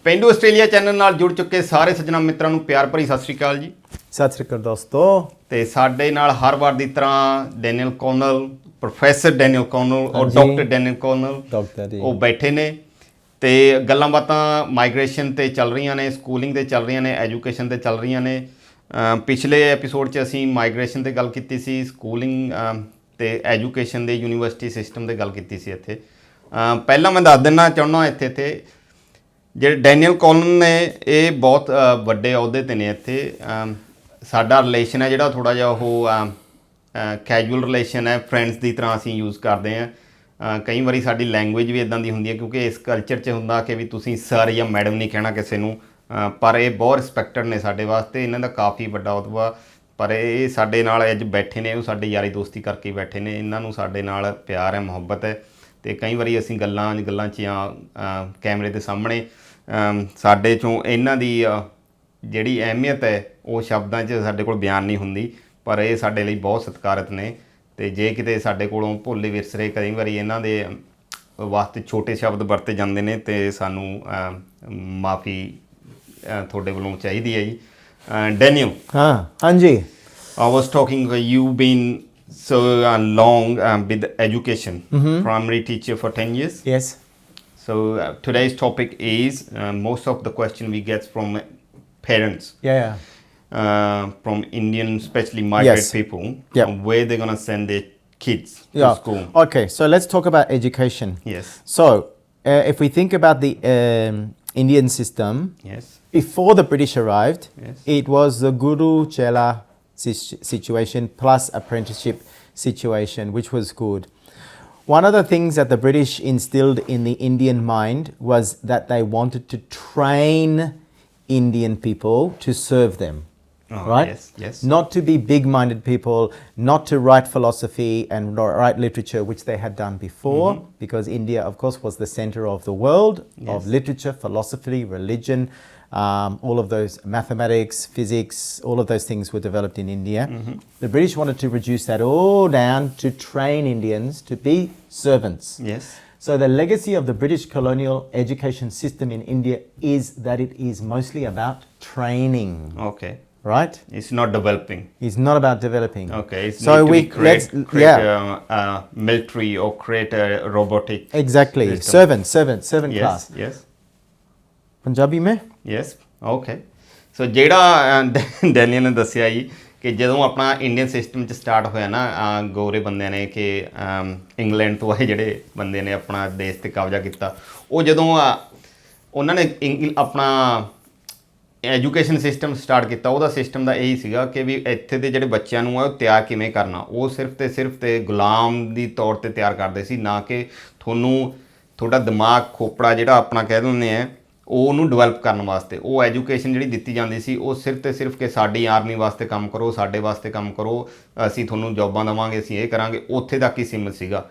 ਪੇਂਡੂ Australia channel ਨਾਲ ਜੁੜ ਚੁੱਕੇ ਸਾਰੇ ਸੱਜਣਾ ਮਿੱਤਰਾਂ ਨੂੰ ਪਿਆਰ ਭਰੀ ਸਤਿ ਸ਼੍ਰੀ ਅਕਾਲ ਜੀ। ਸਤਿ ਸ਼੍ਰੀ ਅਕਾਲ ਦੋਸਤੋ। ਤੇ ਸਾਡੇ ਨਾਲ ਹਰ ਵਾਰ ਦੀ ਤਰ੍ਹਾਂ ਡੈਨੀਅਲ ਕੋਨਲ, ਪ੍ਰੋਫੈਸਰ ਡੈਨੀਅਲ ਕੋਨਲ ਔਰ ਡਾਕਟਰ ਡੈਨੀਅਲ ਕੋਨਲ ਉਹ ਬੈਠੇ ਨੇ ਤੇ ਗੱਲਾਂ ਬਾਤਾਂ ਮਾਈਗ੍ਰੇਸ਼ਨ ਤੇ ਚੱਲ ਰਹੀਆਂ ਨੇ, ਸਕੂਲਿੰਗ ਤੇ ਚੱਲ ਰਹੀਆਂ ਨੇ, ਐਜੂਕੇਸ਼ਨ ਤੇ ਚੱਲ ਰਹੀਆਂ ਨੇ। ਪਿਛਲੇ ਐਪੀਸੋਡ 'ਚ ਅਸੀਂ ਮਾਈਗ੍ਰੇਸ਼ਨ ਤੇ ਗੱਲ ਕੀਤੀ ਸੀ, ਸਕੂਲਿੰਗ ਤੇ ਐਜੂਕੇਸ਼ਨ ਦੇ ਯੂਨੀਵਰਸਿਟੀ ਸਿਸਟਮ 'ਤੇ ਗੱਲ ਕੀਤੀ ਸੀ। ਇੱਥੇ ਪਹਿਲਾਂ ਮੈਂ ਦੱਸ ਦਿੰਨਾ ਚਾਹੁੰਦਾ ਇੱਥੇ ਜਿਹੜੇ ਡੈਨੀਅਲ ਕੋਨਲ ਨੇ ਇਹ ਬਹੁਤ ਵੱਡੇ ਅਹੁਦੇ 'ਤੇ ਨੇ ਇੱਥੇ। ਸਾਡਾ ਰਿਲੇਸ਼ਨ ਹੈ ਜਿਹੜਾ ਥੋੜ੍ਹਾ ਜਿਹਾ ਉਹ ਕੈਜੂਅਲ ਰਿਲੇਸ਼ਨ ਹੈ, ਫਰੈਂਡਸ ਦੀ ਤਰ੍ਹਾਂ ਅਸੀਂ ਯੂਜ਼ ਕਰਦੇ ਹਾਂ। ਕਈ ਵਾਰੀ ਸਾਡੀ ਲੈਂਗੁਏਜ ਵੀ ਇੱਦਾਂ ਦੀ ਹੁੰਦੀ ਹੈ ਕਿਉਂਕਿ ਇਸ ਕਲਚਰ 'ਚ ਹੁੰਦਾ ਕਿ ਵੀ ਤੁਸੀਂ ਸਰ ਜਾਂ ਮੈਡਮ ਨਹੀਂ ਕਹਿਣਾ ਕਿਸੇ ਨੂੰ, ਪਰ ਇਹ ਬਹੁਤ ਰਿਸਪੈਕਟਡ ਨੇ ਸਾਡੇ ਵਾਸਤੇ, ਇਹਨਾਂ ਦਾ ਕਾਫੀ ਵੱਡਾ ਅਹੁਦਾ। ਪਰ ਇਹ ਸਾਡੇ ਨਾਲ ਅੱਜ ਬੈਠੇ ਨੇ, ਉਹ ਸਾਡੇ ਯਾਰੀ ਦੋਸਤੀ ਕਰਕੇ ਬੈਠੇ ਨੇ, ਇਹਨਾਂ ਨੂੰ ਸਾਡੇ ਨਾਲ ਪਿਆਰ ਹੈ, ਮੁਹੱਬਤ ਹੈ। ਅਤੇ ਕਈ ਵਾਰੀ ਅਸੀਂ ਗੱਲਾਂ 'ਚ ਜਾਂ ਕੈਮਰੇ ਦੇ ਸਾਹਮਣੇ ਸਾਡੇ 'ਚੋਂ ਇਹਨਾਂ ਦੀ ਜਿਹੜੀ ਅਹਿਮੀਅਤ ਹੈ ਉਹ ਸ਼ਬਦਾਂ 'ਚ ਸਾਡੇ ਕੋਲ ਬਿਆਨ ਨਹੀਂ ਹੁੰਦੀ, ਪਰ ਇਹ ਸਾਡੇ ਲਈ ਬਹੁਤ ਸਤਿਕਾਰਤ ਨੇ। ਅਤੇ ਜੇ ਕਿਤੇ ਸਾਡੇ ਕੋਲੋਂ ਭੁੱਲੇ ਵਿਰਸਰੇ ਕਈ ਵਾਰੀ ਇਹਨਾਂ ਦੇ ਵਾਸਤੇ ਛੋਟੇ ਸ਼ਬਦ ਵਰਤੇ ਜਾਂਦੇ ਨੇ ਅਤੇ ਸਾਨੂੰ ਮਾਫੀ ਤੁਹਾਡੇ ਵੱਲੋਂ ਚਾਹੀਦੀ ਹੈ ਜੀ। ਡੈਨੀਅਲ, ਹਾਂਜੀ, I was talking, you've been so long with education, primary teacher for 10 years. Yes. So today's topic is most of the question we get from parents. Yeah. From Indian, especially migrant people, where they're going to send their kids to school. Okay, so let's talk about education. Yes. So if we think about the Indian system, before the British arrived, it was the Guru Chela situation plus apprenticeship situation, which was good. One of the things that the British instilled in the Indian mind was that they wanted to train Indian people to serve them. Right? Yes. Not to be big-minded people, not to write philosophy and write literature, which they had done before, because India, of course, was the center of the world, of literature, philosophy, religion, all of those, mathematics, physics, all of those things were developed in India. The British wanted to reduce that all down to train Indians to be servants. Yes. So the legacy of the British colonial education system in India is that it is mostly about training. Okay. Right? It's not developing. It's not about developing. Okay. It's so we create military or create a robotic. Exactly. System. Servant class. Yes. Punjabi mein? Yes. Okay. So ਜਿਹੜਾ Daniel ਨੇ ਦੱਸਿਆ ਜੀ ਕਿ ਜਦੋਂ ਆਪਣਾ Indian system 'ਚ start ਹੋਇਆ ਨਾ, ਗੋਰੇ ਬੰਦਿਆਂ ਨੇ ਕਿ ਇੰਗਲੈਂਡ ਤੋਂ ਆਏ ਜਿਹੜੇ ਬੰਦੇ ਨੇ ਆਪਣਾ ਦੇਸ਼ 'ਤੇ ਕਬਜ਼ਾ ਕੀਤਾ, ਉਹ ਜਦੋਂ ਉਹਨਾਂ ਨੇ ਆਪਣਾ ਐਜੂਕੇਸ਼ਨ ਸਿਸਟਮ ਸਟਾਰਟ ਕੀਤਾ, ਉਹਦਾ ਸਿਸਟਮ ਦਾ ਇਹੀ ਸੀਗਾ ਕਿ ਵੀ ਇੱਥੇ ਦੇ ਜਿਹੜੇ ਬੱਚਿਆਂ ਨੂੰ ਆ ਉਹ ਤਿਆਰ ਕਿਵੇਂ ਕਰਨਾ। ਉਹ ਸਿਰਫ ਤੇ ਗੁਲਾਮ ਦੀ ਤੌਰ 'ਤੇ ਤਿਆਰ ਕਰਦੇ ਸੀ, ਨਾ ਕਿ ਤੁਹਾਡਾ ਦਿਮਾਗ ਖੋਪੜਾ ਜਿਹੜਾ ਆਪਣਾ ਕਹਿ ਦਿੰਦੇ ਆ ਉਹਨੂੰ ਡਿਵੈਲਪ ਕਰਨ ਵਾਸਤੇ। ਉਹ ਐਜੂਕੇਸ਼ਨ ਜਿਹੜੀ ਦਿੱਤੀ ਜਾਂਦੀ ਸੀ ਉਹ ਸਿਰਫ ਕਿ ਸਾਡੀ ਆਰਮੀ ਵਾਸਤੇ ਕੰਮ ਕਰੋ, ਸਾਡੇ ਵਾਸਤੇ ਕੰਮ ਕਰੋ, ਅਸੀਂ ਤੁਹਾਨੂੰ ਜੋਬਾਂ ਦੇਵਾਂਗੇ, ਅਸੀਂ ਇਹ ਕਰਾਂਗੇ, ਉੱਥੇ ਤੱਕ ਹੀ ਸੀਮਿਤ ਸੀਗਾ।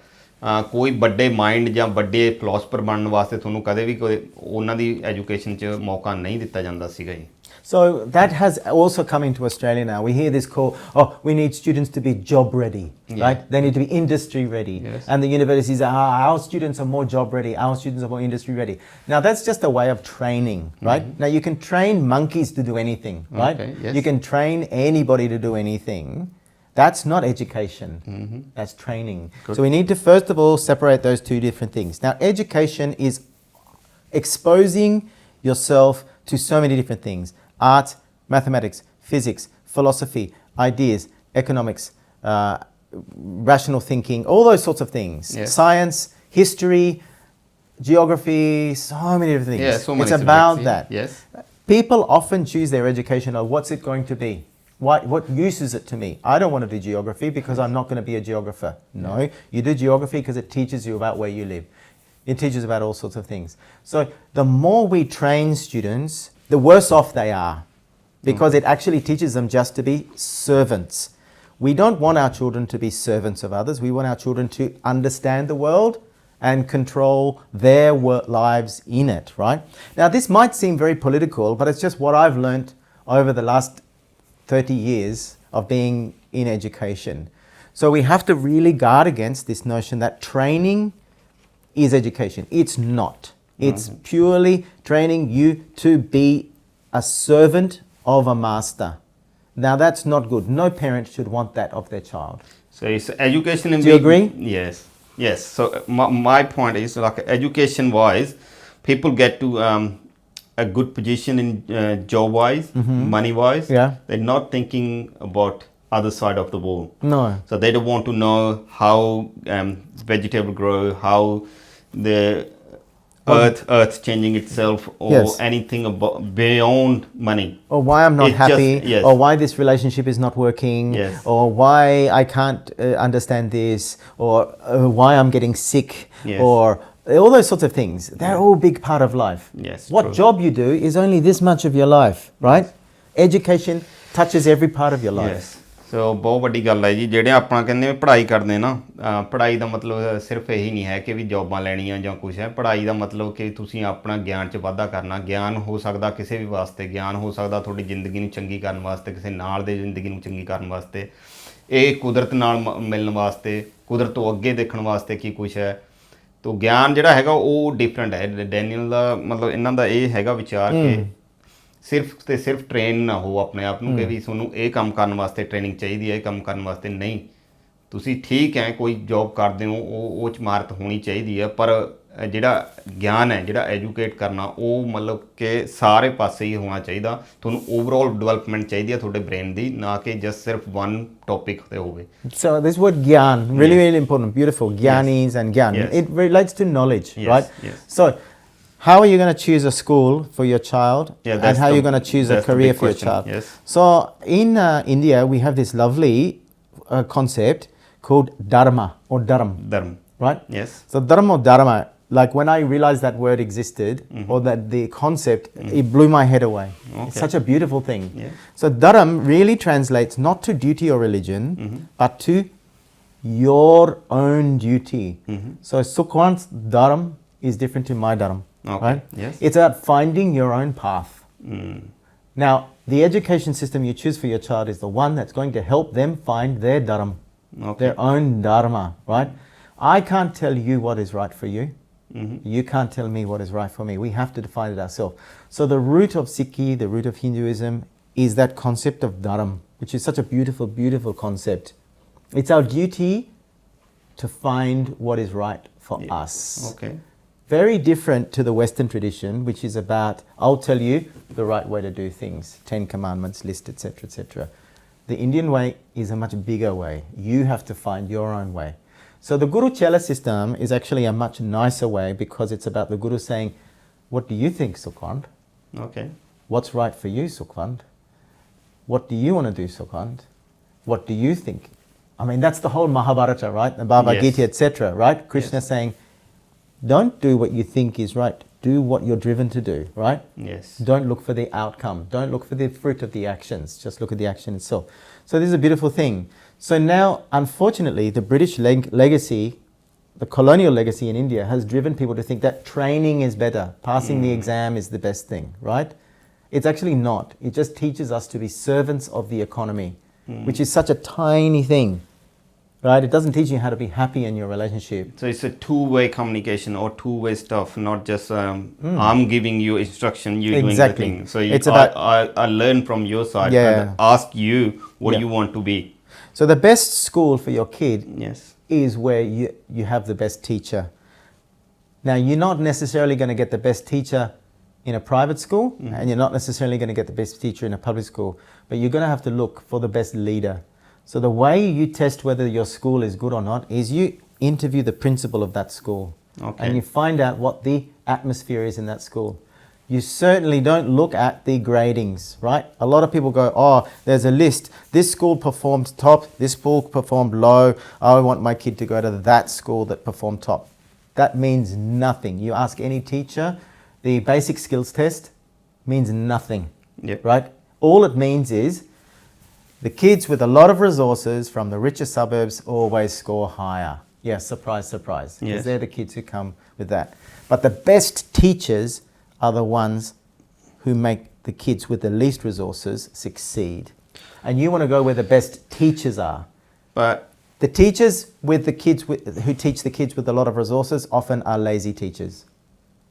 ਕੋਈ ਵੱਡੇ ਮਾਈਂਡ ਜਾਂ ਵੱਡੇ ਫਿਲੋਸਫਰ ਬਣਨ ਵਾਸਤੇ ਤੁਹਾਨੂੰ ਕਦੇ ਵੀ ਉਹਨਾਂ ਦੀ ਐਜੂਕੇਸ਼ਨ 'ਚ ਮੌਕਾ ਨਹੀਂ ਦਿੱਤਾ ਜਾਂਦਾ ਸੀਗਾ ਜੀ। So that has also come into Australia now. We hear this call, we need students to be job ready, right? They need to be industry ready. Yes. And the universities are, our students are more job ready, our students are more industry ready. Now that's just a way of training, right? Now you can train monkeys to do anything, right? Okay, yes. You can train anybody to do anything. That's not education. That's training. Good. So we need to first of all separate those two different things. Now education is exposing yourself to so many different things. Art, mathematics, physics, philosophy, ideas, economics, rational thinking, all those sorts of things. Science, history, geography, so many different things. Yeah, so many. It's about that. Yes. People often choose their education of what's it going to be. What use is it to me? I don't want to do geography because I'm not going to be a geographer. No, you do geography because it teaches you about where you live. It teaches about all sorts of things. So the more we train students, the worse off they are, because it actually teaches them just to be servants. We don't want our children to be servants of others. We want our children to understand the world and control their lives in it, right? Now this might seem very political, but it's just what I've learnt over the last 30 years of being in education. So we have to really guard against this notion that training is education. It's not. It's purely training you to be a servant of a master. Now that's not good. No parent should want that of their child. So it's education in Do you agree? Yes. So my point is, like, education wise, people get to a good position in job wise, money wise. Yeah. They're not thinking about other side of the world. No. So they don't want to know how vegetable grow, how the earth changing itself, or Yes. anything about beyond money. Or why I'm not It's just- happy, yes. or why this relationship is not working, Yes. or why I can't understand this, or why I'm getting sick, Yes. or all those sorts of things. They're all a big part of life. Yes, What true. job you do is only this much of your life, right? Education touches every part of your life. Yes so ਬਹੁਤ ਵੱਡੀ ਗੱਲ ਹੈ ਜੀ। ਜਿਹੜੇ ਆਪਾਂ ਕਹਿੰਦੇ ਪੜ੍ਹਾਈ ਕਰਦੇ ਨਾ, ਪੜ੍ਹਾਈ ਦਾ ਮਤਲਬ ਸਿਰਫ ਇਹੀ ਨਹੀਂ ਹੈ ਕਿ ਵੀ ਜੌਬਾਂ ਲੈਣੀਆਂ ਜਾਂ ਕੁਛ ਹੈ। ਪੜ੍ਹਾਈ ਦਾ ਮਤਲਬ ਕਿ ਤੁਸੀਂ ਆਪਣਾ ਗਿਆਨ 'ਚ ਵਾਧਾ ਕਰਨਾ। ਗਿਆਨ ਹੋ ਸਕਦਾ ਕਿਸੇ ਵੀ ਵਾਸਤੇ, ਗਿਆਨ ਹੋ ਸਕਦਾ ਤੁਹਾਡੀ ਜ਼ਿੰਦਗੀ ਨੂੰ ਚੰਗੀ ਕਰਨ ਵਾਸਤੇ, ਕਿਸੇ ਨਾਲ ਦੇ ਜ਼ਿੰਦਗੀ ਨੂੰ ਚੰਗੀ ਕਰਨ ਵਾਸਤੇ, ਇਹ ਕੁਦਰਤ ਨਾਲ ਮਿਲਣ ਵਾਸਤੇ, ਕੁਦਰਤ ਤੋਂ ਅੱਗੇ ਦੇਖਣ ਵਾਸਤੇ ਕੀ ਕੁਛ ਹੈ। ਤੋ ਗਿਆਨ ਜਿਹੜਾ ਹੈਗਾ ਉਹ ਡਿਫਰੈਂਟ ਹੈ। ਡੈਨੀਅਲ ਦਾ ਮਤਲਬ ਇਹਨਾਂ ਦਾ ਇਹ ਹੈਗਾ ਵਿਚਾਰ ਕਿ ਸਿਰਫ ਤੇ ਸਿਰਫ ਟ੍ਰੇਨ ਨਾ ਹੋ ਆਪਣੇ ਆਪ ਨੂੰ ਕਿ ਵੀ ਤੁਹਾਨੂੰ ਇਹ ਕੰਮ ਕਰਨ ਵਾਸਤੇ ਟ੍ਰੇਨਿੰਗ ਚਾਹੀਦੀ ਹੈ, ਇਹ ਕੰਮ ਕਰਨ ਵਾਸਤੇ ਨਹੀਂ। ਤੁਸੀਂ ਠੀਕ ਹੈ, ਕੋਈ ਜੌਬ ਕਰਦੇ ਹੋ, ਉਹ 'ਚ ਮਹਾਰਤ ਹੋਣੀ ਚਾਹੀਦੀ ਹੈ, ਪਰ ਜਿਹੜਾ ਗਿਆਨ ਹੈ, ਜਿਹੜਾ ਐਜੂਕੇਟ ਕਰਨਾ, ਉਹ ਮਤਲਬ ਕਿ ਸਾਰੇ ਪਾਸੇ ਹੀ ਹੋਣਾ ਚਾਹੀਦਾ। ਤੁਹਾਨੂੰ ਓਵਰਆਲ ਡਿਵੈਲਪਮੈਂਟ ਚਾਹੀਦੀ ਹੈ ਤੁਹਾਡੇ ਬ੍ਰੇਨ ਦੀ, ਨਾ ਕਿ ਜਸਟ ਸਿਰਫ ਵਨ ਟੌਪਿਕ 'ਤੇ ਹੋਵੇ। So this word gyan, really important, beautiful. Gyanis and gyan. Yes. It relates to knowledge, Yes, right? yes. So how are you going to choose a school for your child, Yeah, and that's how are the- you going to choose a that's the career big for your question, child? yes. So in India, we have this lovely concept called Dharma or Dharma, ਧਰਮ। right? Yes. So Dharma or Dharma, like when I realized that word existed, or that the concept, it blew my head away. It's Okay. such a beautiful thing. Yeah. So Dharma really translates not to duty or religion, but to your own duty. So Sukhwant's Dharma is different to my Dharma. Okay. Right? Yes. It's about finding your own path. Now, the education system you choose for your child is the one that's going to help them find their Dharma, Okay. their own Dharma, right? I can't tell you what is right for you. You can't tell me what is right for me. We have to define it ourselves. So the root of Sikhi, the root of Hinduism, is that concept of Dharma, which is such a beautiful, beautiful concept. It's our duty to find what is right for us. Okay. Very different to the Western tradition, which is about, I'll tell you the right way to do things, 10 commandments list, etc., etc. The Indian way is a much bigger way. You have to find your own way. So the Guru Chela system is actually a much nicer way, because it's about the Guru saying, what do you think, Sukhwant? Okay. What's right for you, Sukhwant? What do you want to do, Sukhwant? What do you think? I mean, that's the whole Mahabharata, right? The Bhagavad Yes. Gita, etc., right? Krishna Yes. saying, don't do what you think is right. Do what you're driven to do, right? Yes. Don't look for the outcome. Don't look for the fruit of the actions. Just look at the action itself. So this is a beautiful thing. So now, unfortunately, the British legacy, the colonial legacy in India, has driven people to think that training is better. Passing the exam is the best thing, right? It's actually not. It just teaches us to be servants of the economy, which is such a tiny thing. Right? It doesn't teach you how to be happy in your relationship. So it's a two-way communication or two-way stuff, not just I'm giving you instruction, you doing the Exactly. thing. So It's about- I learn from your side Yeah. and ask you what Yeah. you want to be. So the best school for your kid Yes. is where you have the best teacher. Now, you're not necessarily going to get the best teacher in a private school, and you're not necessarily going to get the best teacher in a public school, but you're going to have to look for the best leader. So the way you test whether your school is good or not is you interview the principal of that school. Okay. And you find out what the atmosphere is in that school. You certainly don't look at the gradings, right? A lot of people go, oh, there's a list. This school performed top, this school performed low. I want my kid to go to that school that performed top. That means nothing. You ask any teacher, the basic skills test means nothing, Yep. right? All it means is the kids with a lot of resources from the richer suburbs always score higher. Yeah, surprise, surprise. Because Yes. they're the kids who come with that. But the best teachers are the ones who make the kids with the least resources succeed. And you want to go where the best teachers are. But The teachers with the kids who teach the kids with a lot of resources often are lazy teachers.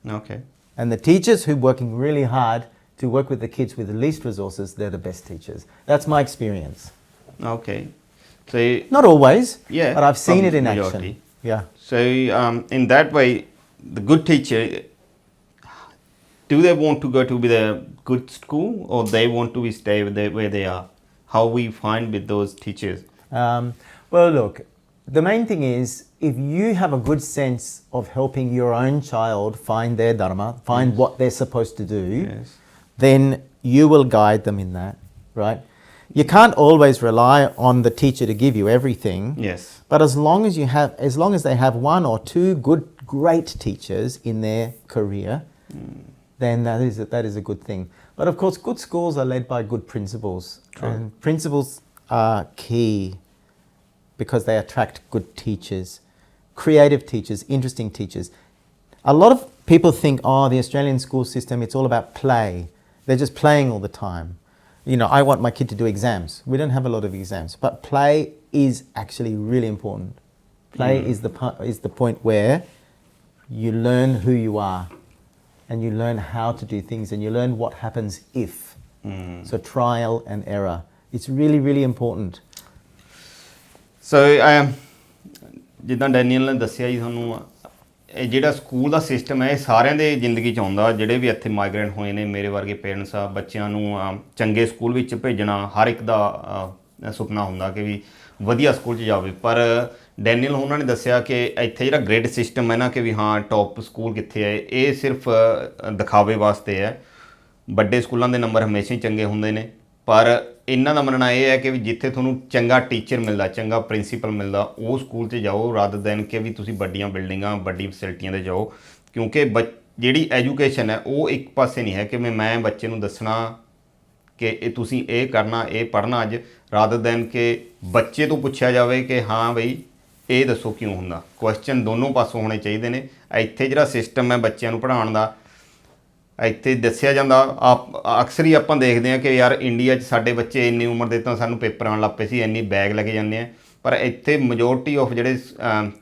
Okay. And the teachers who are working really hard to work with the kids with the least resources, they're the best teachers. That's my experience. Okay. So Not always, yeah, but I've seen it in majority. action. Yeah. So in that way, the good teacher, do they want to go to be the good school, or they want to be stay where they are? How we find with those teachers? Well, look, the main thing is, if you have a good sense of helping your own child find their Dharma, find what they're supposed to do, Yes. then you will guide them in that, right? You can't always rely on the teacher to give you everything. Yes. But as long as they have one or two great teachers in their career, then that is a good thing. But of course, good schools are led by good principals. True. And principals are key because they attract good teachers, creative teachers, interesting teachers. A lot of people think, oh, the Australian school system, it's all about play. They're just playing all the time. You know, I want my kid to do exams. We don't have a lot of exams, but play is actually really important. Play is the point where you learn who you are, and you learn how to do things, and you learn what happens if. So trial and error. It's really, really important. So ਜਿੱਦਾਂ Daniel ਨੇ ਦੱਸਿਆ ਜੀ ਤੁਹਾਨੂੰ, ਇਹ ਜਿਹੜਾ school ਦਾ system ਹੈ ਇਹ ਸਾਰਿਆਂ ਦੇ ਜ਼ਿੰਦਗੀ 'ਚ ਆਉਂਦਾ, ਜਿਹੜੇ ਵੀ ਇੱਥੇ ਮਾਈਗ੍ਰੇਟ ਹੋਏ ਨੇ, ਮੇਰੇ ਵਰਗੇ ਪੇਰੈਂਟਸ ਆ, ਬੱਚਿਆਂ ਨੂੰ ਚੰਗੇ ਸਕੂਲ ਵਿੱਚ ਭੇਜਣਾ ਹਰ ਇੱਕ ਦਾ ਸੁਪਨਾ ਹੁੰਦਾ ਕਿ ਵੀ ਵਧੀਆ ਸਕੂਲ 'ਚ ਜਾਵੇ। ਪਰ ਡੈਨੀਅਲ ਉਹਨਾਂ ਨੇ ਦੱਸਿਆ ਕਿ ਇੱਥੇ ਜਿਹੜਾ ਗ੍ਰੇਡ ਸਿਸਟਮ ਹੈ ਨਾ, ਕਿ ਵੀ ਹਾਂ ਟੌਪ ਸਕੂਲ ਕਿੱਥੇ ਹੈ, ਇਹ ਸਿਰਫ ਦਿਖਾਵੇ ਵਾਸਤੇ ਹੈ। ਵੱਡੇ ਸਕੂਲਾਂ ਦੇ ਨੰਬਰ ਹਮੇਸ਼ਾ ਹੀ ਚੰਗੇ ਹੁੰਦੇ ਨੇ, ਪਰ ਇਹਨਾਂ ਦਾ ਮੰਨਣਾ ਇਹ ਹੈ ਕਿ ਵੀ ਜਿੱਥੇ ਤੁਹਾਨੂੰ ਚੰਗਾ ਟੀਚਰ ਮਿਲਦਾ, ਚੰਗਾ ਪ੍ਰਿੰਸੀਪਲ ਮਿਲਦਾ, ਉਹ ਸਕੂਲ 'ਚ ਜਾਓ ਰਾਦਰ ਦੈਨ ਕਿ ਵੀ ਤੁਸੀਂ ਵੱਡੀਆਂ ਬਿਲਡਿੰਗਾਂ, ਵੱਡੀ ਫੈਸਿਲਿਟੀਆਂ 'ਤੇ ਜਾਓ। ਕਿਉਂਕਿ ਜਿਹੜੀ ਐਜੂਕੇਸ਼ਨ ਹੈ ਉਹ ਇੱਕ ਪਾਸੇ ਨਹੀਂ ਹੈ ਕਿ ਮੈਂ ਬੱਚੇ ਨੂੰ ਦੱਸਣਾ ਕਿ ਇਹ ਤੁਸੀਂ ਇਹ ਕਰਨਾ, ਇਹ ਪੜ੍ਹਨਾ ਅੱਜ, ਰਾਦਰ ਦੈਨ ਕਿ ਬੱਚੇ ਤੋਂ ਪੁੱਛਿਆ ਜਾਵੇ ਕਿ ਹਾਂ ਬਈ ਇਹ ਦੱਸੋ ਕਿਉਂ ਹੁੰਦਾ। ਕੁਐਸਚਨ ਦੋਨੋਂ ਪਾਸੋਂ ਹੋਣੇ ਚਾਹੀਦੇ ਨੇ। ਇੱਥੇ ਜਿਹੜਾ ਸਿਸਟਮ ਹੈ ਬੱਚਿਆਂ ਨੂੰ ਪੜ੍ਹਾਉਣ ਦਾ, ਇੱਥੇ ਦੱਸਿਆ ਜਾਂਦਾ, ਅਕਸਰ ਹੀ ਆਪਾਂ ਦੇਖਦੇ ਹਾਂ ਕਿ ਯਾਰ ਇੰਡੀਆ 'ਚ ਸਾਡੇ ਬੱਚੇ ਇੰਨੀ ਉਮਰ ਦੇ ਤਾਂ ਸਾਨੂੰ ਪੇਪਰ ਆਉਣ ਲੱਗ ਪਏ ਸੀ, ਇੰਨੀ ਬੈਗ ਲੈ ਕੇ ਜਾਂਦੇ ਆ, ਪਰ ਇੱਥੇ ਮੈਜੋਰਟੀ ਆਫ ਜਿਹੜੇ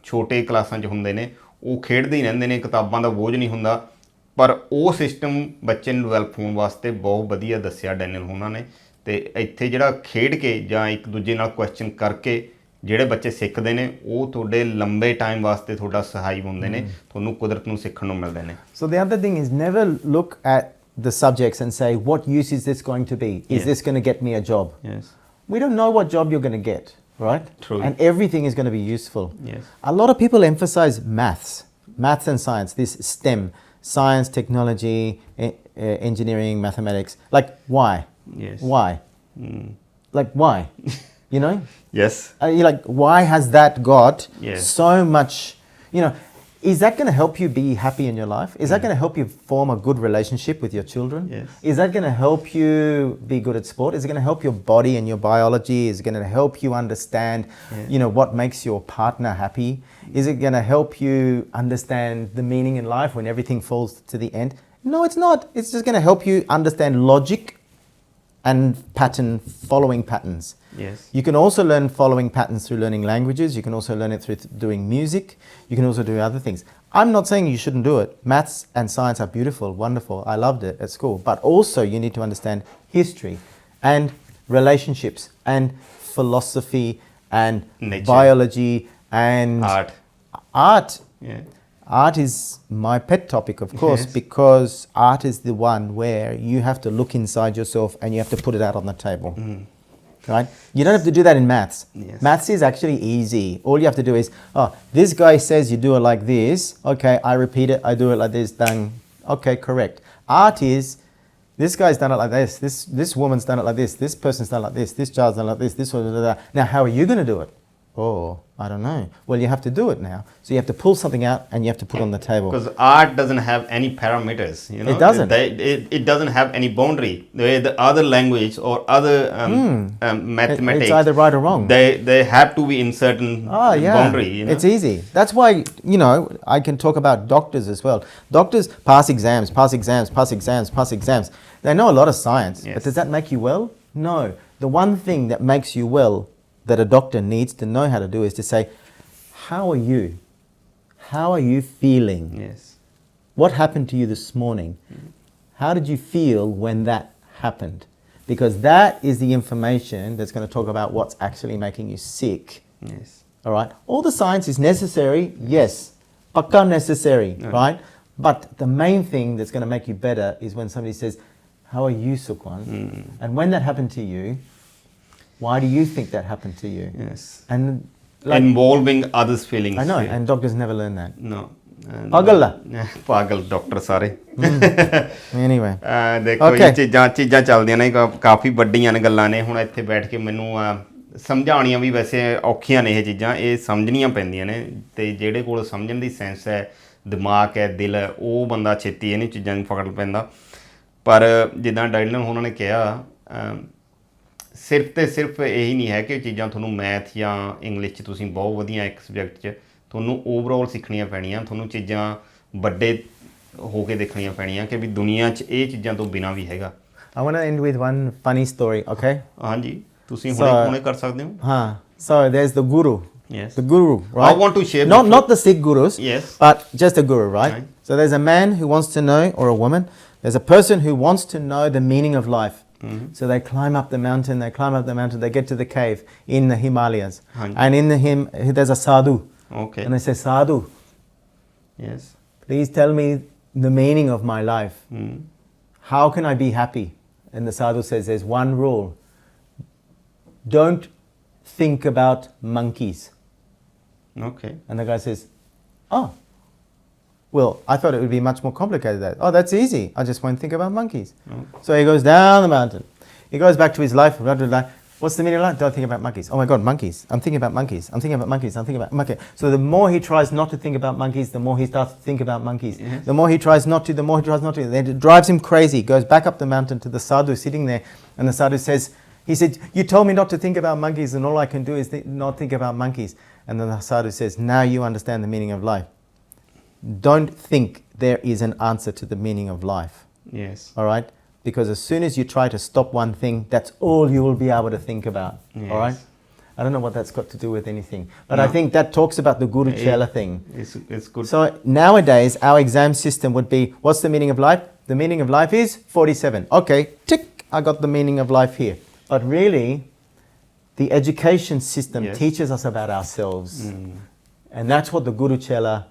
ਛੋਟੇ ਕਲਾਸਾਂ 'ਚ ਹੁੰਦੇ ਨੇ ਉਹ ਖੇਡਦੇ ਹੀ ਰਹਿੰਦੇ ਨੇ, ਕਿਤਾਬਾਂ ਦਾ ਬੋਝ ਨਹੀਂ ਹੁੰਦਾ। ਪਰ ਉਹ ਸਿਸਟਮ ਬੱਚੇ ਨੂੰ ਡਿਵੈਲਪ ਹੋਣ ਵਾਸਤੇ ਬਹੁਤ ਵਧੀਆ ਦੱਸਿਆ ਡੈਨੀਅਲ ਉਹਨਾਂ ਨੇ। ਅਤੇ ਇੱਥੇ ਜਿਹੜਾ ਖੇਡ ਕੇ ਜਾਂ ਇੱਕ ਦੂਜੇ ਨਾਲ ਕੁਐਸਚਨ ਕਰਕੇ ਜਿਹੜੇ ਬੱਚੇ ਸਿੱਖਦੇ ਨੇ ਉਹ ਤੁਹਾਡੇ ਲੰਬੇ ਟਾਈਮ ਵਾਸਤੇ ਤੁਹਾਡਾ ਸਹਾਈ ਹੁੰਦੇ ਨੇ, ਤੁਹਾਨੂੰ ਕੁਦਰਤ ਨੂੰ ਸਿੱਖਣ ਨੂੰ ਮਿਲਦੇ ਨੇ। So the other thing is, never look at the subjects and say, what use is this going to be? Is this going to get me a job? Yes. We don't know what job you're going to get, right? True. And everything is going to be useful. Yes. A lot of people emphasize maths and science, this STEM, science, technology, engineering, mathematics. Like, why? Yes. Why? Like, why? You know? Yes. You're like, why has that got Yes. so much, you know, is that going to help you be happy in your life? Is that going to help you form a good relationship with your children? Yes. Is that going to help you be good at sport? Is it going to help your body and your biology? Is it going to help you understand, you know, what makes your partner happy? Is it going to help you understand the meaning in life when everything falls to the end? No, it's not. It's just going to help you understand logic and following patterns. Yes. You can also learn following patterns through learning languages. You can also learn it through doing music. You can also do other things. I'm not saying you shouldn't do it. Maths and science are beautiful, wonderful. I loved it at school. But also you need to understand history and relationships and philosophy and Nature. Biology and art. Yeah. Art is my pet topic, of course, because art is the one where you have to look inside yourself and you have to put it out on the table. Right? You don't have to do that in maths. Yes. Maths is actually easy. All you have to do is, oh, this guy says you do it like this. Okay, I repeat it. I do it like this. Done. Okay, correct. Art is, this guy's done it like this. This woman's done it like this. This person's done it like this. This child's done it like this. This one, now, how are you going to do it? Oh, I don't know. Well, you have to do it now. So you have to pull something out and you have to put it on the table. Because art doesn't have any parameters, you know. It doesn't. It doesn't have any boundary. The other language or other mathematics. It's either right or wrong. They have to be in certain boundary. You know? It's easy. That's why, you know, I can talk about doctors as well. Doctors pass exams, pass exams, pass exams, pass exams. They know a lot of science. Yes. But does that make you well? No. The one thing that makes you well that a doctor needs to know how to do is to say, how are you? How are you feeling? Yes. what happened to you this morning? How did you feel when that happened? Because that is the information that's going to talk about what's actually making you sick. Yes. All right. All the science is necessary, yes. Pakka necessary, right? But the main thing that's going to make you better is when somebody says, how are you, Sukwan? And when that happened to you, why do you think that happened to you? Yes. And Involving others' feelings. I know, and doctors never learn that. No. ਪਾਗਲ doctor ਸਾਰੇ Anyway. ਦੇਖੋ ਇਹ ਚੀਜ਼ਾਂ ਚੱਲਦੀਆਂ ਨੇ ਕਾਫੀ ਵੱਡੀਆਂ ਨੇ ਗੱਲਾਂ ਨੇ ਹੁਣ ਇੱਥੇ ਬੈਠ ਕੇ ਮੈਨੂੰ ਸਮਝਾਉਣੀਆਂ ਵੀ ਵੈਸੇ ਔਖੀਆਂ ਨੇ ਇਹ ਚੀਜ਼ਾਂ ਇਹ ਸਮਝਣੀਆਂ ਪੈਂਦੀਆਂ ਨੇ ਤੇ ਜਿਹੜੇ ਕੋਲ ਸਮਝਣ ਦੀ ਸੈਂਸ ਹੈ ਦਿਮਾਗ ਹੈ ਦਿਲ ਹੈ ਉਹ ਬੰਦਾ ਛੇਤੀ ਇਹਨਾਂ ਚੀਜ਼ਾਂ ਨੂੰ ਫਕੜ ਪੈਂਦਾ ਪਰ ਜਿੱਦਾਂ ਡਾਇਲਨ ਉਹਨਾਂ ਨੇ ਕਿਹਾ ਸਿਰਫ ਤੇ ਸਿਰਫ ਇਹੀ ਨਹੀਂ ਹੈ ਕਿ ਚੀਜ਼ਾਂ ਤੁਹਾਨੂੰ ਮੈਥ ਜਾਂ ਇੰਗਲਿਸ਼ 'ਚ ਤੁਸੀਂ ਬਹੁਤ ਵਧੀਆ ਇੱਕ ਸਬਜੈਕਟ 'ਚ ਤੁਹਾਨੂੰ ਓਵਰਆਲ ਸਿੱਖਣੀਆਂ ਪੈਣੀਆਂ ਤੁਹਾਨੂੰ ਚੀਜ਼ਾਂ ਵੱਡੇ ਹੋ ਕੇ ਦੇਖਣੀਆਂ ਪੈਣੀਆਂ ਕਿ ਵੀ ਦੁਨੀਆ 'ਚ ਇਹ ਚੀਜ਼ਾਂ ਤੋਂ ਬਿਨਾਂ ਵੀ ਹੈਗਾ I want to end with one funny story, okay? ਹਾਂਜੀ ਤੁਸੀਂ ਹੁਣੇ ਕਰ ਸਕਦੇ ਹੋ ਹਾਂ so there's the guru. Yes. The guru, right? I want to share not the Sikh gurus, yes, but just a guru, right? So there's a man who wants to know, or a woman, there's a person who wants to know the meaning of life. So they climb up the mountain, they get to the cave in the Himalayas. And there's a sadhu. Okay. And they say, Sadhu, yes, please tell me the meaning of my life. How can I be happy? And the sadhu says, there's one rule. Don't think about monkeys. Okay. And the guy says, oh, well, I thought it would be much more complicated than that. Oh, that's easy. I just won't think about monkeys. Okay. So he goes down the mountain. He goes back to his life. What's the meaning of life? Don't think about monkeys. Oh my God, monkeys. I'm thinking about monkeys. I'm thinking about monkeys. I'm thinking about monkeys. So the more he tries not to think about monkeys, the more he starts to think about monkeys. Yes. The more he tries not to, the more he tries not to. Then it drives him crazy. He goes back up the mountain to the sadhu sitting there. And the sadhu says, he said, you told me not to think about monkeys and all I can do is not think about monkeys. And then the sadhu says, now you understand the meaning of life. Don't think there is an answer to the meaning of life. Yes. All right? Because as soon as you try to stop one thing, that's all you will be able to think about. Yes. All right? I don't know what that's got to do with anything. But I think that talks about the Guru Chela thing. It's good. So nowadays, our exam system would be, what's the meaning of life? The meaning of life is 47. Okay, tick, I got the meaning of life here. But really, the education system teaches us about ourselves. And that's what the Guru Chela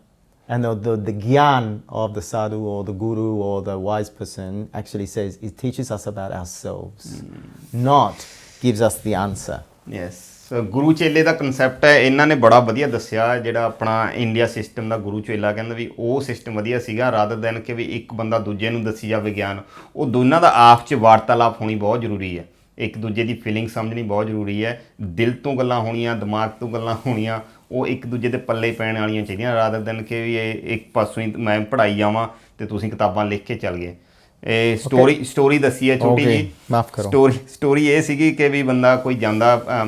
and the gyan of the sadhu or the guru or the wise person actually says, it teaches us about ourselves, not gives us the answer. Yes. So ਗੁਰੂ ਚੇਲੇ ਦਾ concept ਹੈ ਇਹਨਾਂ ਨੇ ਬੜਾ ਵਧੀਆ ਦੱਸਿਆ ਜਿਹੜਾ ਆਪਣਾ India system ਦਾ ਗੁਰੂ ਚੇਲਾ ਕਹਿੰਦਾ ਵੀ ਉਹ ਸਿਸਟਮ ਵਧੀਆ ਸੀਗਾ ਰਾਦਰ ਦੈਨ ਕਿ ਵੀ ਇੱਕ ਬੰਦਾ ਦੂਜੇ ਨੂੰ ਦੱਸੀ ਜਾਵੇ ਗਿਆਨ ਉਹ ਦੋਨਾਂ ਦਾ ਆਪਸ 'ਚ ਵਾਰਤਾਲਾਪ ਹੋਣੀ ਬਹੁਤ ਜ਼ਰੂਰੀ ਹੈ ਇੱਕ ਦੂਜੇ ਦੀ ਫੀਲਿੰਗ ਸਮਝਣੀ ਬਹੁਤ ਜ਼ਰੂਰੀ ਹੈ ਦਿਲ ਤੋਂ ਗੱਲਾਂ ਹੋਣੀਆਂ ਦਿਮਾਗ ਤੋਂ ਗੱਲਾਂ ਹੋਣੀਆਂ ਉਹ ਇੱਕ ਦੂਜੇ ਦੇ ਪੱਲੇ ਪੈਣ ਵਾਲੀਆਂ ਚਾਹੀਦੀਆਂ ਰਾਦਰ ਦੈਨ ਕਿ ਵੀ ਇਹ ਇੱਕ ਪਾਸੋਂ ਹੀ ਮੈਂ ਪੜ੍ਹਾਈ ਜਾਵਾਂ ਅਤੇ ਤੁਸੀਂ ਕਿਤਾਬਾਂ ਲਿਖ ਕੇ ਚੱਲ ਗਏ ਇਹ ਸਟੋਰੀ ਦੱਸੀ ਹੈ ਛੋਟੀ ਜਿਹੀ ਸਟੋਰੀ ਇਹ ਸੀਗੀ ਕਿ ਵੀ ਬੰਦਾ ਕੋਈ ਜਾਂਦਾ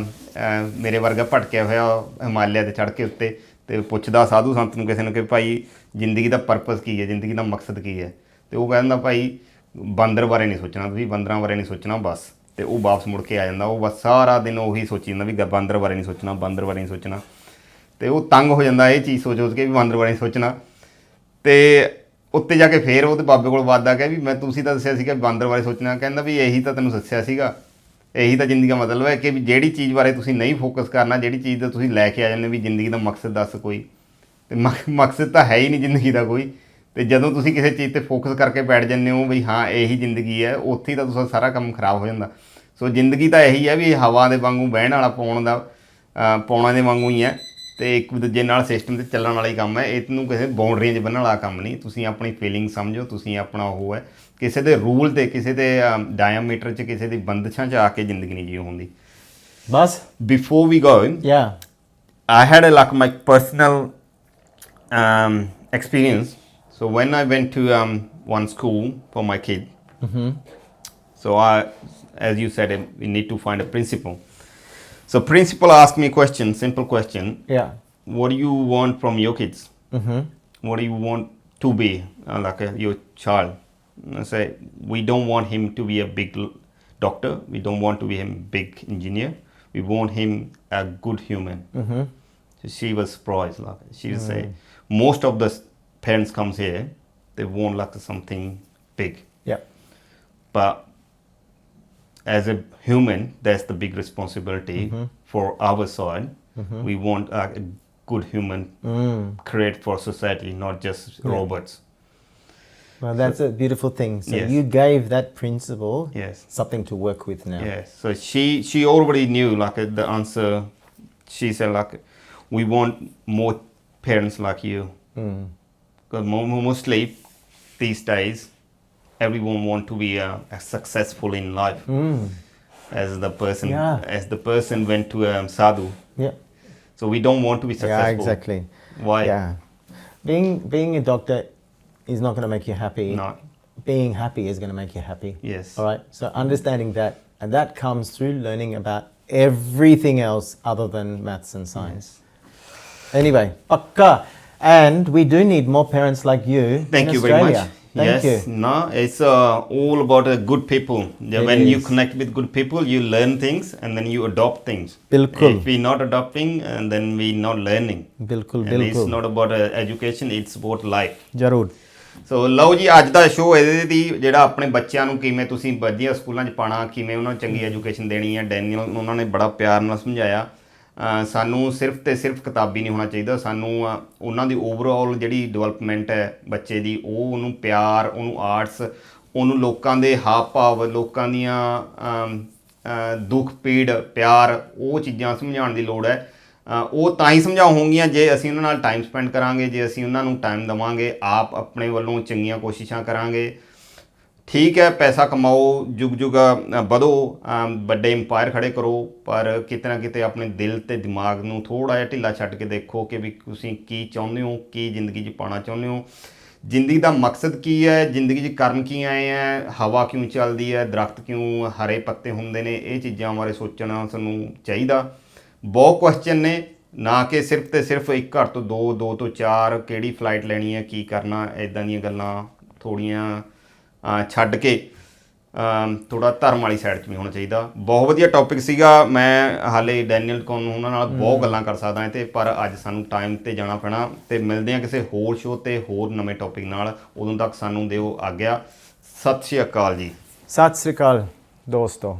ਮੇਰੇ ਵਰਗਾ ਭਟਕਿਆ ਹੋਇਆ ਹਿਮਾਲਿਆ 'ਤੇ ਚੜ੍ਹ ਕੇ ਉੱਤੇ ਅਤੇ ਪੁੱਛਦਾ ਸਾਧੂ ਸੰਤ ਨੂੰ ਕਿਸੇ ਨੂੰ ਕਿ ਭਾਈ ਜ਼ਿੰਦਗੀ ਦਾ ਪਰਪਸ ਕੀ ਹੈ ਜ਼ਿੰਦਗੀ ਦਾ ਮਕਸਦ ਕੀ ਹੈ ਅਤੇ ਉਹ ਕਹਿੰਦਾ ਭਾਈ ਬਾਂਦਰ ਬਾਰੇ ਨਹੀਂ ਸੋਚਣਾ ਤੁਸੀਂ ਬਾਂਦਰਾਂ ਬਾਰੇ ਨਹੀਂ ਸੋਚਣਾ ਬਸ ਅਤੇ ਉਹ ਵਾਪਸ ਮੁੜ ਕੇ ਆ ਜਾਂਦਾ ਉਹ ਬਸ ਸਾਰਾ ਦਿਨ ਉਹੀ ਸੋਚੀ ਜਾਂਦਾ ਵੀ ਬਾਂਦਰ ਬਾਰੇ ਨਹੀਂ ਸੋਚਣਾ ਬਾਂਦਰ ਬਾਰੇ ਨਹੀਂ ਸੋਚਣਾ ਅਤੇ ਉਹ ਤੰਗ ਹੋ ਜਾਂਦਾ ਇਹ ਚੀਜ਼ ਸੋਚ ਕੇ ਵੀ ਬਾਂਦਰ ਬਾਰੇ ਨਹੀਂ ਸੋਚਣਾ ਅਤੇ ਉੱਤੇ ਜਾ ਕੇ ਫੇਰ ਉਹਦੇ ਬਾਬੇ ਕੋਲ ਵੱਧਦਾ ਕਿ ਵੀ ਮੈਂ ਤੁਸੀਂ ਤਾਂ ਦੱਸਿਆ ਸੀਗਾ ਬਾਂਦਰ ਬਾਰੇ ਸੋਚਣਾ ਕਹਿੰਦਾ ਵੀ ਇਹੀ ਤਾਂ ਤੈਨੂੰ ਦੱਸਿਆ ਸੀਗਾ ਇਹੀ ਤਾਂ ਜ਼ਿੰਦਗੀ ਦਾ ਮਤਲਬ ਹੈ ਕਿ ਵੀ ਜਿਹੜੀ ਚੀਜ਼ ਬਾਰੇ ਤੁਸੀਂ ਨਹੀਂ ਫੋਕਸ ਕਰਨਾ ਜਿਹੜੀ ਚੀਜ਼ ਦਾ ਤੁਸੀਂ ਲੈ ਕੇ ਆ ਜਾਂਦੇ ਵੀ ਜ਼ਿੰਦਗੀ ਦਾ ਮਕਸਦ ਦੱਸ ਕੋਈ ਅਤੇ ਮਕਸਦ ਤਾਂ ਹੈ ਹੀ ਨਹੀਂ ਜ਼ਿੰਦਗੀ ਦਾ ਕੋਈ ਅਤੇ ਜਦੋਂ ਤੁਸੀਂ ਕਿਸੇ ਚੀਜ਼ 'ਤੇ ਫੋਕਸ ਕਰਕੇ ਬੈਠ ਜਾਂਦੇ ਹੋ ਵੀ ਹਾਂ ਇਹੀ ਜ਼ਿੰਦਗੀ ਹੈ ਉੱਥੇ ਹੀ ਤਾਂ ਤੁਹਾਡਾ ਸਾਰਾ ਕੰਮ ਖਰਾਬ ਹੋ ਜਾਂਦਾ ਸੋ ਜ਼ਿੰਦਗੀ ਤਾਂ ਇਹੀ ਹੈ ਵੀ ਹਵਾ ਦੇ ਵਾਂਗੂ ਬਹਿਣ ਵਾਲਾ ਪਾਉਣਾ ਦੇ ਵਾਂਗੂ ਹੀ ਹੈ ਅਤੇ ਇੱਕ ਦੂਜੇ ਨਾਲ ਸਿਸਟਮ 'ਤੇ ਚੱਲਣ ਵਾਲਾ ਹੀ ਕੰਮ ਹੈ ਇਹਨੂੰ ਕਿਸੇ ਬਾਉਂਡਰੀਆਂ 'ਚ ਬੰਨ੍ਹਣ ਵਾਲਾ ਕੰਮ ਨਹੀਂ ਤੁਸੀਂ ਆਪਣੀ ਫੀਲਿੰਗ ਸਮਝੋ ਤੁਸੀਂ ਆਪਣਾ ਉਹ ਹੈ ਕਿਸੇ ਦੇ ਰੂਲ 'ਤੇ ਕਿਸੇ ਦੇ ਡਾਇਆਮੀਟਰ 'ਚ ਕਿਸੇ ਦੀ ਬੰਦਸ਼ਾਂ 'ਚ ਆ ਕੇ ਜ਼ਿੰਦਗੀ ਨਹੀਂ ਜੀ ਹੁੰਦੀ ਬਸ before we go I had my personal experience. So when I went to one school for my kid, so as you said, we need to find a principal. So principal asked me a question, simple question. Yeah. What do you want from your kids? What do you want to be your child? I say, we don't want him to be a big doctor. We don't want to be a big engineer. We want him a good human. So she was surprised. She would say, most of the parents comes here they want like something big. Yeah. But as a human, that's the big responsibility for our side. We want a good human create for society, not just robots. Well, that's a beautiful thing. So Yes. you gave that principle Yes. something to work with now. Yes. So she already knew like the answer. She said like, we want more parents like you. Because mostly these days, everyone want to be successful in life. As the person went to sadhu. Yeah. So we don't want to be successful. Yeah, exactly. Why? Yeah. Being a doctor is not going to make you happy. No. Being happy is going to make you happy. Yes. All right. So understanding that, and that comes through learning about everything else other than maths and science. Anyway, pakka. And we do need more parents like you Thank in you very Australia. much. Thank Yes. you. No, it's all about good people. It When you is. connect with good people, you learn things and then you adopt things. Bilkul. If we're not adopting, and then we're not learning. Bilkul, And it's bilkul. not about education, it's about life. ਜ਼ਰੂਰ। ਸੋ ਲਓ ਜੀ, ਅੱਜ ਦਾ show ਇਹਦੇ ਦੀ ਜਿਹੜਾ ਆਪਣੇ ਬੱਚਿਆਂ ਨੂੰ ਕਿਵੇਂ ਤੁਸੀਂ ਵਧੀਆ ਸਕੂਲਾਂ 'ਚ ਪਾਉਣਾ, ਕਿਵੇਂ ਉਹਨਾਂ ਨੂੰ ਚੰਗੀ ਐਜੂਕੇਸ਼ਨ ਦੇਣੀ ਹੈ। ਡੈਨੀਅਲ ਉਹਨਾਂ ਨੇ ਬੜਾ ਪਿਆਰ ਨਾਲ ਸਮਝਾਇਆ। ਸਾਨੂੰ ਸਿਰਫ ਤੇ ਸਿਰਫ ਕਿਤਾਬੀ ਨਹੀਂ ਹੋਣਾ ਚਾਹੀਦਾ, ਸਾਨੂੰ ਉਹਨਾਂ ਦੀ ਓਵਰਆਲ ਜਿਹੜੀ ਡਿਵੈਲਪਮੈਂਟ ਹੈ ਬੱਚੇ ਦੀ, ਉਹ ਉਹਨੂੰ ਪਿਆਰ, ਉਹਨੂੰ ਆਰਟਸ, ਉਹਨੂੰ ਲੋਕਾਂ ਦੇ ਹਾਵ ਭਾਵ, ਲੋਕਾਂ ਦੀਆਂ ਦੁੱਖ ਪੀੜ, ਪਿਆਰ, ਉਹ ਚੀਜ਼ਾਂ ਸਮਝਾਉਣ ਦੀ ਲੋੜ ਹੈ। ਉਹ ਤਾਂ ਹੀ ਸਮਝਾਉ ਹੋਣਗੀਆਂ ਜੇ ਅਸੀਂ ਉਹਨਾਂ ਨਾਲ ਟਾਈਮ ਸਪੈਂਡ ਕਰਾਂਗੇ, ਜੇ ਅਸੀਂ ਉਹਨਾਂ ਨੂੰ ਟਾਈਮ ਦੇਵਾਂਗੇ, ਆਪ ਆਪਣੇ ਵੱਲੋਂ ਚੰਗੀਆਂ ਕੋਸ਼ਿਸ਼ਾਂ ਕਰਾਂਗੇ। ਠੀਕ ਹੈ, ਪੈਸਾ ਕਮਾਓ, ਜੁਗ ਜੁਗ ਵਧੋ, ਵੱਡੇ ਇੰਪਾਇਰ ਖੜੇ ਕਰੋ, ਪਰ ਕਿਤੇ ਨਾ ਕਿਤੇ ਆਪਣੇ ਦਿਲ ਅਤੇ ਦਿਮਾਗ ਨੂੰ ਥੋੜ੍ਹਾ ਜਿਹਾ ਢਿੱਲਾ ਛੱਡ ਕੇ ਦੇਖੋ ਕਿ ਵੀ ਤੁਸੀਂ ਕੀ ਚਾਹੁੰਦੇ ਹੋ, ਕੀ ਜ਼ਿੰਦਗੀ 'ਚ ਪਾਉਣਾ ਚਾਹੁੰਦੇ ਹੋ, ਜ਼ਿੰਦਗੀ ਦਾ ਮਕਸਦ ਕੀ ਹੈ, ਜ਼ਿੰਦਗੀ 'ਚ ਕਰਨ ਕੀ ਆਏ ਹੈ, ਹਵਾ ਕਿਉਂ ਚੱਲਦੀ ਹੈ, ਦਰਖਤ ਕਿਉਂ ਹਰੇ ਪੱਤੇ ਹੁੰਦੇ ਨੇ, ਇਹ ਚੀਜ਼ਾਂ ਬਾਰੇ ਸੋਚਣਾ ਸਾਨੂੰ ਚਾਹੀਦਾ। ਬਹੁਤ ਕੁਐਸਚਨ ਨੇ, ਨਾ ਕਿ ਸਿਰਫ ਤੇ ਸਿਰਫ ਇੱਕ ਘਰ ਤੋਂ ਦੋ ਤੋਂ ਚਾਰ, ਕਿਹੜੀ ਫਲਾਈਟ ਲੈਣੀ ਹੈ, ਕੀ ਕਰਨਾ, ਇੱਦਾਂ ਦੀਆਂ ਗੱਲਾਂ ਥੋੜ੍ਹੀਆਂ ਛੱਡ ਕੇ ਥੋੜ੍ਹਾ ਧਰਮ ਵਾਲੀ ਸਾਈਡ 'ਚ ਵੀ ਹੋਣਾ ਚਾਹੀਦਾ। ਬਹੁਤ ਵਧੀਆ ਟੌਪਿਕ ਸੀਗਾ। ਮੈਂ ਹਾਲੇ ਡੈਨੀਅਲ ਕੋਨ ਉਹਨਾਂ ਨਾਲ ਬਹੁਤ ਗੱਲਾਂ ਕਰ ਸਕਦਾ ਤੇ ਪਰ ਅੱਜ ਸਾਨੂੰ ਟਾਈਮ 'ਤੇ ਜਾਣਾ ਪੈਣਾ, ਅਤੇ ਮਿਲਦੇ ਹਾਂ ਕਿਸੇ ਹੋਰ ਸ਼ੋਅ 'ਤੇ ਹੋਰ ਨਵੇਂ ਟੌਪਿਕ ਨਾਲ। ਉਦੋਂ ਤੱਕ ਸਾਨੂੰ ਦਿਓ ਆਗਿਆ। ਸਤਿ ਸ਼੍ਰੀ ਅਕਾਲ ਜੀ। ਸਤਿ ਸ਼੍ਰੀ ਅਕਾਲ ਦੋਸਤੋ।